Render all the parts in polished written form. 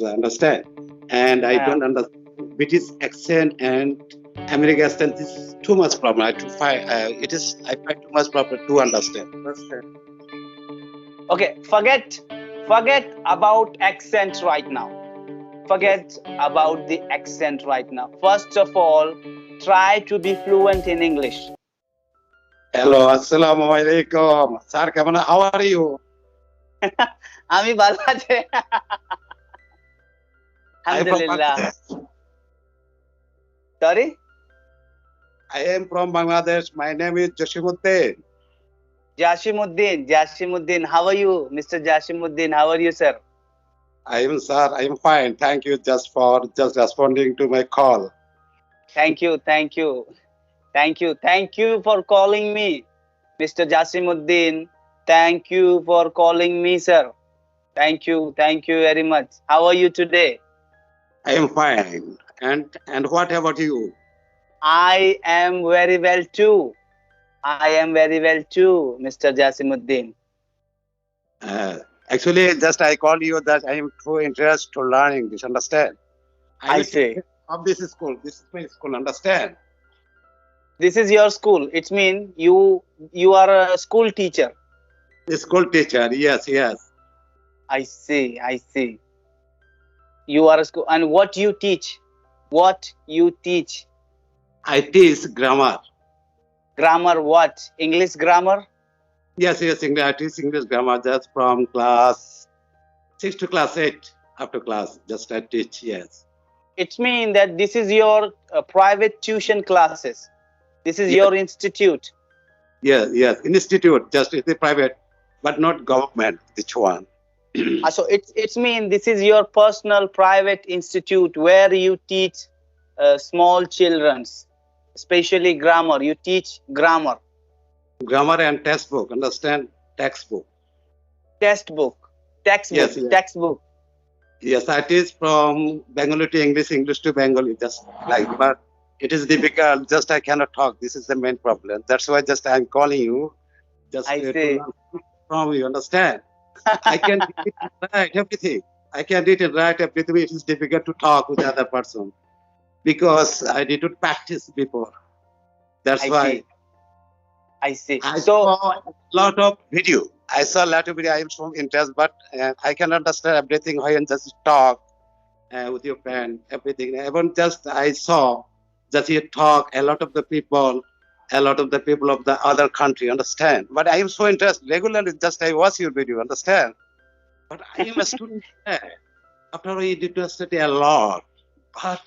understand? And I Yeah. don't understand British accent and American accent is too much problem. I find too much problem to understand. Okay, forget about accent right now. Yes. Forget about the accent right now. First of all, try to be fluent in English. Hello, assalamu alaikum. Sir, how are you? আমি ভালো আছি I am from আলহামদুলিল্লাহ। Bangladesh. Sorry? I am from Bangladesh. My name is Joshimuddin. Jashimuddin, how are you, Mr. Jashimuddin? How are you, sir? I am fine. Thank you just for just responding to my call. Thank you, thank you, thank you for calling me, Mr. Jashimuddin. Thank you for calling me, sir. Thank you very much. How are you today? I am fine. And what about you? I am very well too. I am very well too, Mr. Jashimuddin. Uh, Actually, just I call you that I am too interested to learn English. Understand? I am I a say, teacher of this school. This is my school. Understand? this is your school. It means you are a school teacher. The school teacher. Yes, yes. I see, I see. You are a school, and what you teach? What you teach? I teach grammar. Grammar? What? English grammar? Yes, yes. English. I teach English grammar just from class 6 to class 8. After class, just I teach. Yes. It means that this is your private tuition classes. This is Yes, your institute. yes, yes. Institute. Just it's a private, but not government. Which one? So it's mean this is your personal private institute where you teach small childrens, especially grammar. You teach grammar. Grammar and textbook. Understand? Textbook. Textbook, Yes, yes. textbook. Yes, I teach from Bengali to English, English to Bengali, just like, but it is difficult. Just I cannot talk. This is the main problem. That's why just I'm calling you, just I to say. learn from you. Understand? I can read it and write everything. I can read and write everything. It is difficult to talk with the other person because I did not practice before. That's I why see. I see. I So saw a lot of video. I saw a lot of video. I am from interest, but I can understand everything. I can just talk with your friend, everything. Even just I saw that you talk a lot of the people, a lot of the people of the other country, understand? But I am so interested regularly. Just I watch your video, understand? But I am a student there. After all, you did not study a lot. But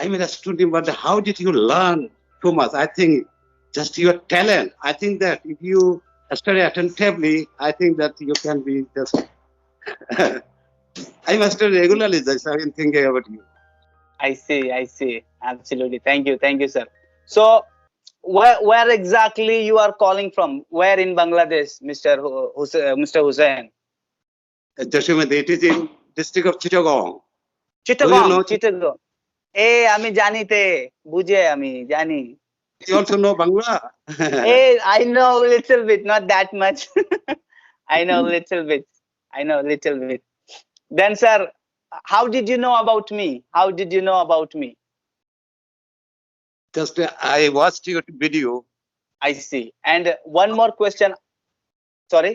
I am a student. But how did you learn so much? I think just your talent. I think that if you study attentively, I think that you can be just. I must study regularly. Just I am thinking about you. I see. I see. Absolutely. Thank you, sir. So where exactly you are calling from? Where in Bangladesh, Mr. Hussain? Joshua, it is in district of Chittagong. Do you Chittagong, know? Chittagong. আমি জানিতে বুঝে আমি জানি You also know Bangla? I know a little bit, not that much. I know a little bit. I know a little bit. Then, sir, how did you know about me? How did you know about me? Just I watched your video. I see. And one more question. Sorry.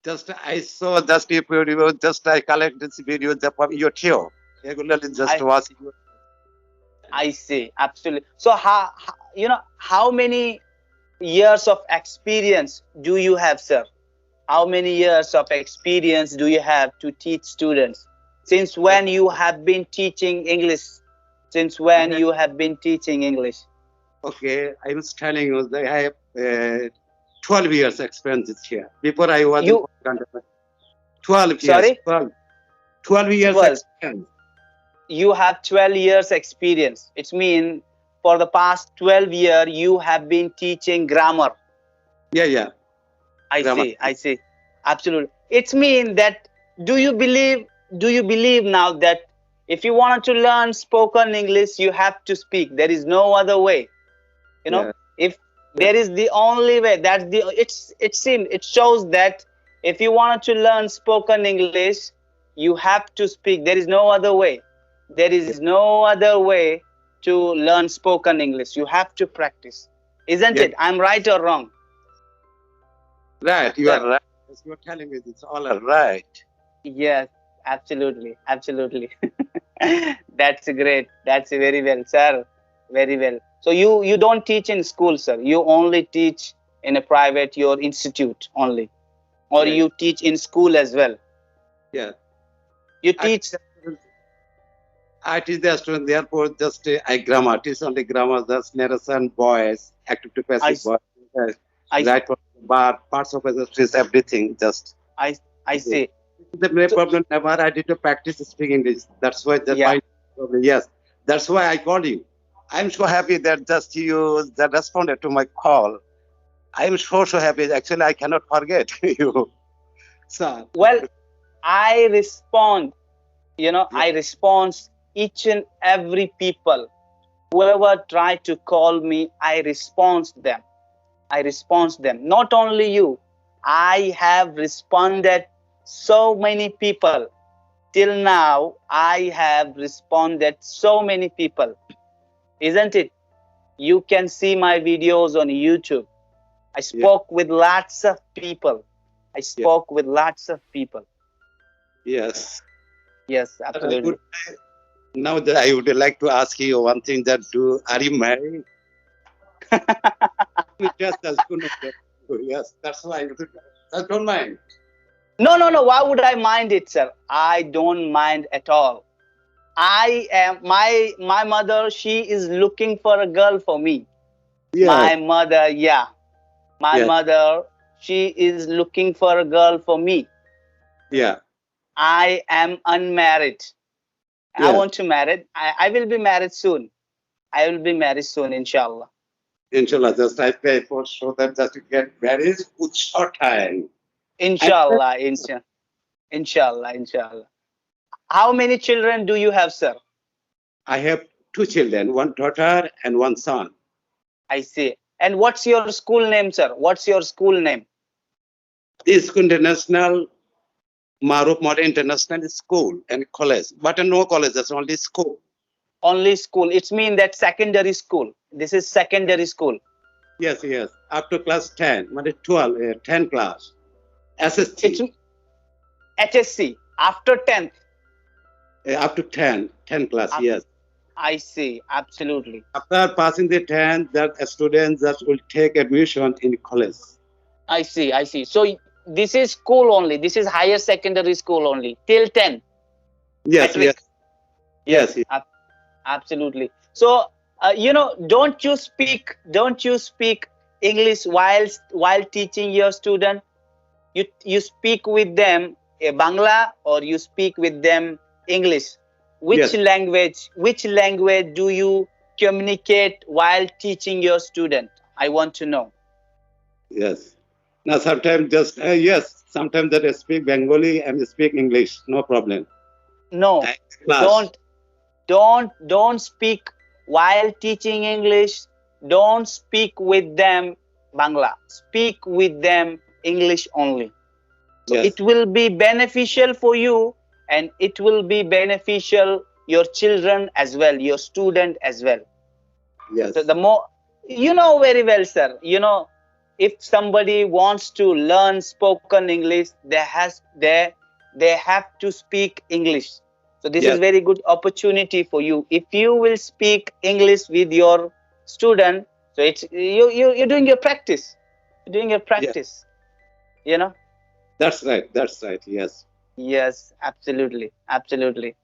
Just I saw just your video. Just I collect this video from YouTube. Regularly just I watch you. I see. Absolutely. So, how many years of experience do you have, sir? How many years of experience do you have to teach students? Since when you have been teaching English? Since when you have been teaching English? Okay, I was telling you that I have 12 years experience here. Before I was in You, country. 12 years. sorry, 12 years 12. experience. You have 12 years experience. It means for the past 12 years, you have been teaching grammar. Yeah, yeah. I Grammar. see. I see. Absolutely. It's mean that do you believe now that if you wanted to learn spoken English, you have to speak. There is no other way. You know, Yeah. if there is the only way, that's it shows that if you wanted to learn spoken English, You have to speak. There is no other way. There Yeah. is no other way to learn spoken English. You have to practice. Isn't Yeah. it? I'm right or wrong, Right. You are sir? right. As you are telling me, it's all right. Yes, absolutely. Absolutely. That's great. That's very well, sir. Very well. So you don't teach in school, sir. You only teach in a private your institute only, or Yeah. Yeah. you teach in school as well. Yeah. You I teach teach. the students. I teach the students. Therefore, just I grammar. Teach only grammar. Just narration, voice, active to I passive voice, I right, parts of the everything. Just. I I Okay. see. The main So problem never I did to practice speaking English. That's why the yeah. my problem. Yes, that's why I called you. I'm so happy that just you that responded to my call. I'm so happy. Actually, I cannot forget you, sir. Well, I respond. Yeah, I respond each and every people. Whoever try to call me, I respond them. I respond them. Not only you, I have responded so many people. Till now, I have responded so many people. Isn't it? You can see my videos on YouTube. I yeah, spoke with lots of people. I yeah, spoke with lots of people. yes. Yes, But I would absolutely. now that I would like to ask you one thing. That do are you married? Just as good of that. Yes, that's why I don't mind. No, no, no. Why would I mind it, sir? I don't mind at all. I am my mother. She is looking for a girl for me. Yes, My mother, yeah, my yes, mother. She is looking for a girl for me. yeah, I am unmarried. I yes. want to marry. I will be married soon. I will be married soon, inshallah. Inshallah, just I pray for so that just to get married with short time. And Inshallah, inshallah, inshallah. How many children do you have, sir? I have two children, one daughter and one son. I see. And what's your school name, sir? What's your school name? This international Maruf Modern International School and college, but no college, that's only school. Only school. It's mean that secondary school. This is secondary school. Yes, yes, up to class 10, but 12, 10 class, It's SST, HSC after 10th. up to 10 class, Af- yes. I see. Absolutely. After passing the 10, that students that will take admission in college. I see. I see. So this is school only. This is higher secondary school only till 10 Yes, yes, metric. yes, Yes. yes. Absolutely. So don't you speak English while teaching your student? You speak with them Bangla, or you speak with them English? Yes. Which language do you communicate while teaching your student? I want to know. Yes. Now, sometimes just, yes, sometimes that I speak Bengali and speak English, no problem. No, Uh, Class. don't don't speak while teaching English. Don't speak with them Bangla. Speak with them English only. So Yes, it will be beneficial for you, and it will be beneficial your children as well, your student as well. So yes, the more, very well, sir. If somebody wants to learn spoken English, they have to speak English. So this is yes, very good opportunity for you. If you will speak English with your student, so it's you're doing your practice. You're doing your yes. practice. You know. That's right. That's right. Yes. Yes, absolutely, absolutely.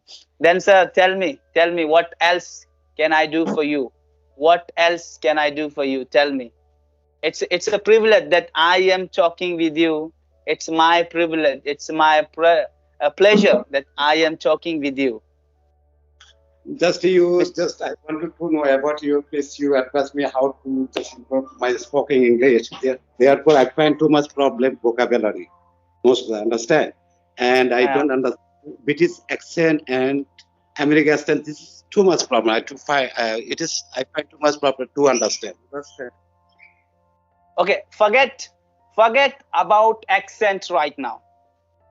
Then, sir, tell me, what else can I do for you? What else can I do for you? Tell me. It's a privilege that I am talking with you. It's my privilege. It's my a pleasure that I am talking with you. Just you, Mr. just I wanted to know about you. Please, you advise me how to just improve my spoken English. Therefore, I find too much problem vocabulary. Most understand, and I Uh, don't understand British accent and American accent. This is too much problem. I to find it is. I find too much problem to understand. Understand? okay, forget about accent right now.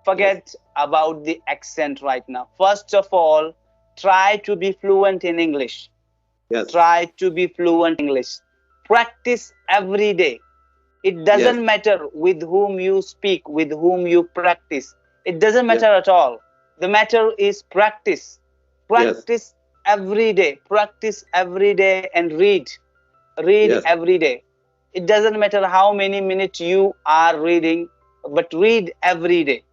Yes. Forget about the accent right now. First of all, try to be fluent in English. Yes. Try to be fluent in English. Practice every day. It Yes. doesn't matter with whom you speak, with whom you practice. It doesn't Yes. matter at all. The matter is practice. Yes. Practice every day. Practice every day and read. Read Yes. every day. It doesn't matter how many minutes you are reading, but read every day.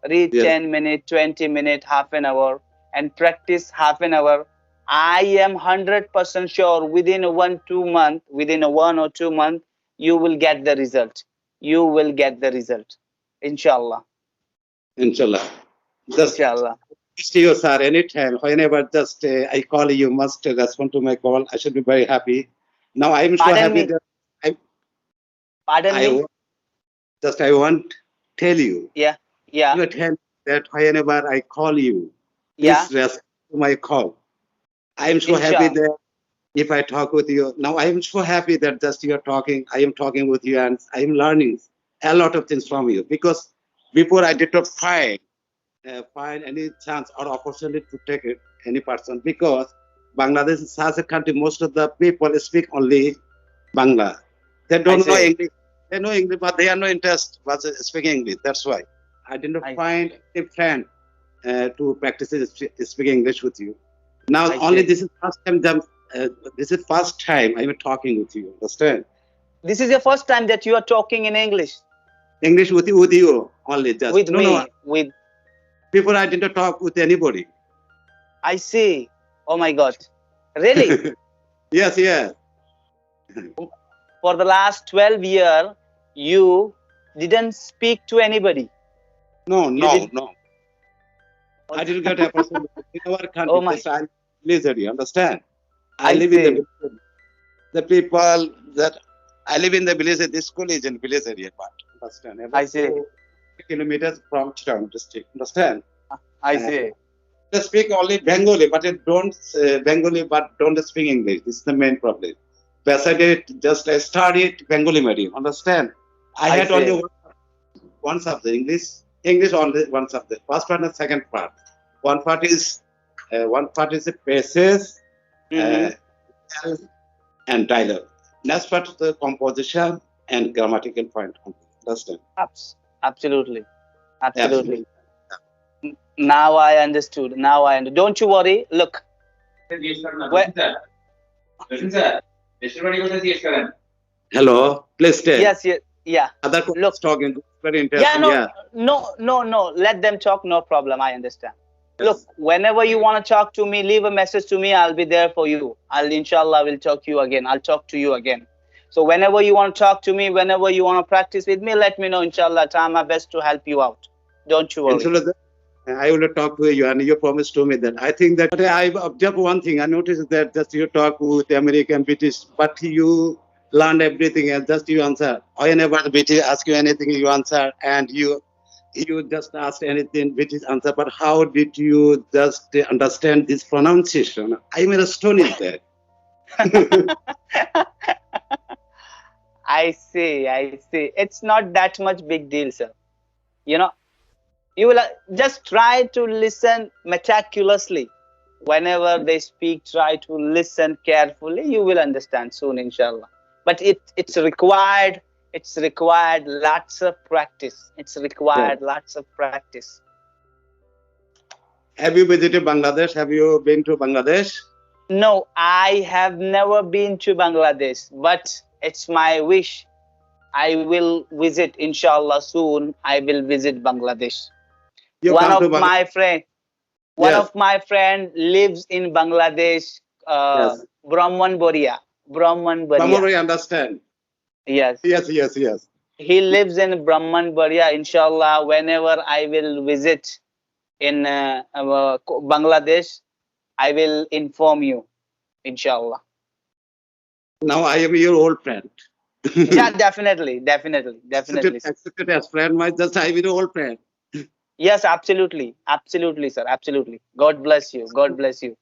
Read Yes. 10 minutes, 20 minutes, half an hour, and practice half an hour. I am 100% sure within 1 2 month, within a 1 or 2 month, you will get the result. You will get the result. Inshallah. Inshallah. Just Inshallah. see you, sir, anytime. Whenever just I call you, must respond to my call. I should be very happy. Now I'm so Pardon happy me. that I, Pardon I me. wa- I want tell you, Yeah. Yeah. tell that whenever I call you, Yeah. please respond to my call. I am so happy Inshallah. that if I talk with you now, I am so happy that just you're talking. I am talking with you, and I am learning a lot of things from you because before I did not find any chance or opportunity to take it any person because Bangladesh is such a country. Most of the people speak only Bangla. They I don't know say. English. They know English, but they are no interest but speaking English. That's why I did not I find a friend to practice speaking English with you. Now I only say. this is first time. This is first time I'm talking with you. Understand? This is the first time that you are talking in English English with you only. Just with no. me. With Before I didn't talk with anybody. I see. Oh my God. Really? Yes, yes. For the last 12 years, you didn't speak to anybody. No, You no, did. no. I didn't get a person in our Oh country. my. Just I village area. Understand? I I live in the see. village area. The people that I live in the village. This school is in village area, but understand I about see. 2 kilometers from Chittagong district. Understand? I Uh, see. they speak only Bengali, but they don't Bengali, but don't speak English. This is the main problem. Besides, just I studied Bengali medium. Understand? I I had only see. one subject, English only one subject. First part and second part. One part is the basis Mm-hmm. uh, and dialogue. Next part is the composition and grammatical point. Understand? Absolutely. Absolutely. Absolutely. Now I understood. Now I understood. Don't you worry. Look, where, Hello, please stay. yes, yes, yeah. Other Look, colleagues talking. Very yeah, interesting. no, Yeah. no, no, no. Let them talk. No problem. I understand. Look, Yes. whenever you want to talk to me, leave a message to me. I'll be there for you. Inshallah, will talk to you again. I'll talk to you again. So whenever you want to talk to me, whenever you want to practice with me, let me know. Inshallah, try my best to help you out. Don't you worry. Inshallah, I will talk to you, and you promised to me that. I think that I observed one thing. I noticed that just you talk with the American British, but you learn everything and just you answer. Whenever the British ask you anything, you answer, and you just ask anything British answer. But how did you just understand this pronunciation? I'm astonished there. I see. I see. It's not that much big deal, sir. You know, you will just try to listen meticulously. Whenever they speak, try to listen carefully. You will understand soon, inshallah. But it's required lots of practice. It's Yeah. required lots of practice. Have you visited Bangladesh? Have you been to Bangladesh? No, I have never been to Bangladesh, but it's my wish. I will visit, inshallah, soon. I will visit Bangladesh. You One come to of Bangladesh? my friend, one Yes. of my friend lives in Bangladesh, Yes. Brahmanbaria. Brahmanbaria. Tomorrow I understand. Yes, Yes. Yes. Yes. he lives in Brahmanbaria. Inshallah, whenever I will visit in Bangladesh, I will inform you. Inshallah. Now I am your old friend. Yeah, definitely, definitely, definitely, sir. Accepted as friend, my just I am your old friend. Yes, absolutely, absolutely, sir, absolutely. God bless you. God bless you.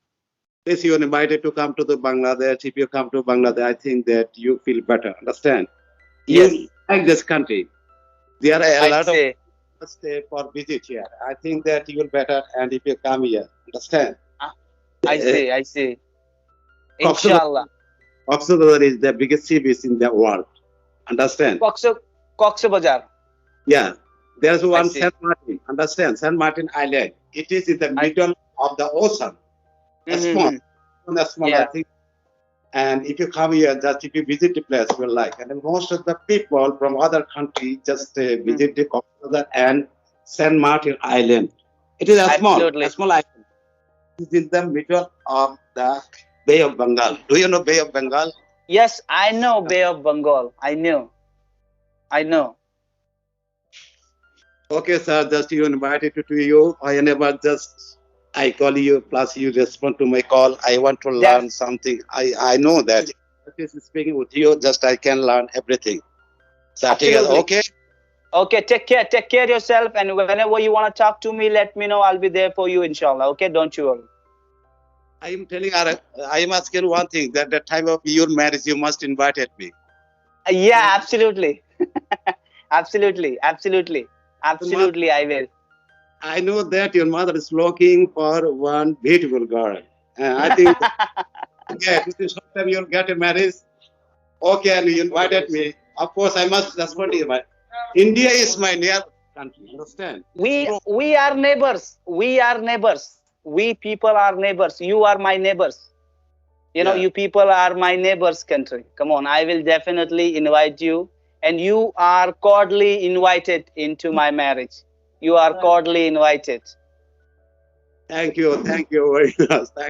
Yes, you are invited to come to the Bangladesh. If you come to Bangladesh, I think that you feel better. Understand? Yes, You like this country. There are a I lot of say. just for visit here. I think that you will better, and if you come here, understand? Ah, I Uh, see, I see. Cox's Inshallah. Bazar is the biggest sea beach in the world. Understand? Coxo, Coxo Bazar. Yeah. There's I one see. Saint Martin. Understand? Saint Martin Island. It is in the I. middle of the ocean. A small, Mm-hmm. a small, I Yeah. think. And if you come here, just if you visit the place, you will like. And then most of the people from other country just Mm. visit the Cox's Bazar and Saint Martin Island. It is a Absolutely. small island. It is in the middle of the Bay of Bengal. Do you know Bay of Bengal? Yes, I know Bay of Bengal. I know. I know. Okay, sir, just you invited to you. I never just I call you, plus you respond to my call. I want to Def. learn something. I know that if speaking with you, just I can learn everything. So take it. Absolutely. Okay. Okay, take care. Take care yourself. And whenever you want to talk to me, let me know. I'll be there for you, inshallah. Okay, don't you worry. I am telling her, I am asking one thing that the time of your marriage you must invited me. Yeah, absolutely. Absolutely. Absolutely. Your mother, Absolutely, I will. I know that your mother is looking for one beautiful girl. I think okay, within short time you'll get a marriage. Okay, and you invited me. Of course, I must respond to you. But India is my near country. Understand? It's true. We are neighbors. We are neighbors. We people are neighbors. You are my neighbors. You know, Yeah. you people are my neighbors country. Come on, I will definitely invite you, and you are cordially invited into my marriage. You are cordially invited. Thank you. Thank you very much. Thank